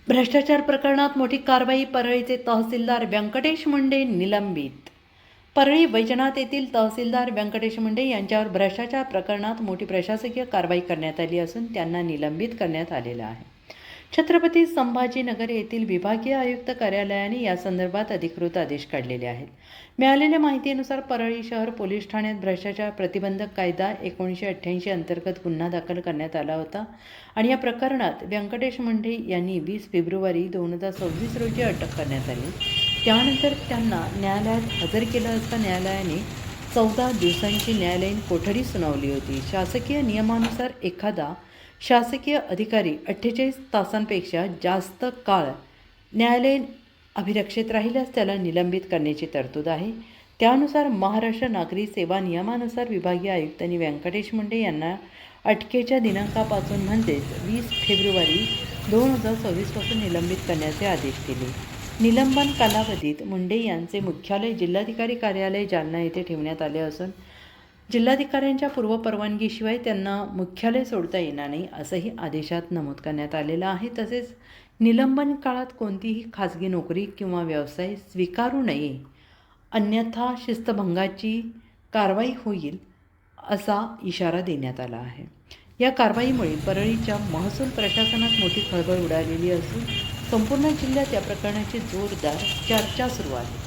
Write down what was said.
भ्रष्टाचार प्रकरणात मोठी कारवाई. परळीचे तहसीलदार व्यंकटेश मुंडे निलंबित. परळी वैजनाथ येथील तहसीलदार व्यंकटेश मुंडे यांच्यावर भ्रष्टाचार प्रकरणात मोठी प्रशासकीय कारवाई करण्यात आली असून त्यांना निलंबित करण्यात आलेलं आहे. छत्रपती संभाजीनगर येथील विभागीय आयुक्त कार्यालयाने या संदर्भात अधिकृत आदेश काढलेले आहेत. मिळालेल्या माहितीनुसार परळी शहर पोलीस ठाण्यात भ्रष्टाचार प्रतिबंधक कायदा 1988 अंतर्गत गुन्हा दाखल करण्यात आला होता आणि या प्रकरणात व्यंकटेश मुंडे यांनी 20 फेब्रुवारी 2026 रोजी अटक करण्यात आली. त्यानंतर त्यांना न्यायालयात हजर केलं असता न्यायालयाने 14 दिवसांची न्यायालयीन कोठडी सुनावली होती. शासकीय नियमानुसार एखादा शासकीय अधिकारी 48 तासांपेक्षा जास्त काळ न्यायालयीन अभिरक्षेत राहिल्यास त्याला निलंबित करण्याची तरतूद आहे. त्यानुसार महाराष्ट्र नागरी सेवा नियमानुसार विभागीय आयुक्तांनी व्यंकटेश मुंडे यांना अटकेच्या दिनांकापासून म्हणजेच 20 फेब्रुवारी 2026 पासून निलंबित करण्याचे आदेश दिले. निलंबन कालावधीत मुंडे यांचे मुख्यालय जिल्हाधिकारी कार्यालय जालना येथे ठेवण्यात आले असून जिल्हाधिकाऱ्यांच्या पूर्वपरवानगीशिवाय त्यांना मुख्यालय सोडता येणार नाही असंही आदेशात नमूद करण्यात आलेलं आहे. तसेच निलंबन काळात कोणतीही खाजगी नोकरी किंवा व्यवसाय स्वीकारू नये, अन्यथा शिस्तभंगाची कारवाई होईल असा इशारा देण्यात आला आहे. या कारवाईमुळे परळीच्या महसूल प्रशासनात मोठी खळबळ उडालेली असून संपूर्ण जिल्ह्यात या प्रकरणाची जोरदार चर्चा सुरू आहे.